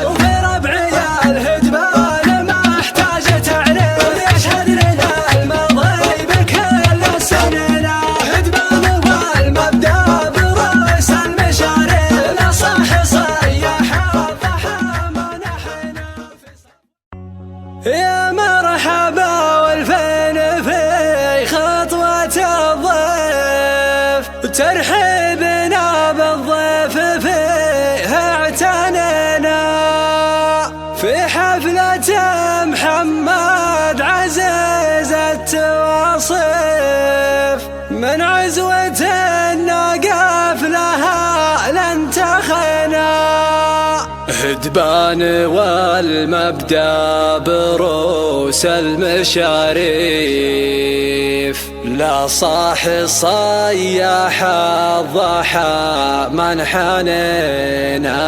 وفي ربعي الهدبان ما احتاج تعريف، يشهد لنا الماضي بكل السنين. هدبان والمبدأ بروس المشاريع، نصح صياح الضحى ما نحن. يا مرحبا والفين في خطوة الضيف، وترحيبنا بالضيف فيها اعتنينا. في حفلة محمد عزيز التواصيف، من عزوة النقف لها لانتخينا. هدبان والمبدأ بروس المشاريف، لا صاح صياح الضحى ما انحنينا.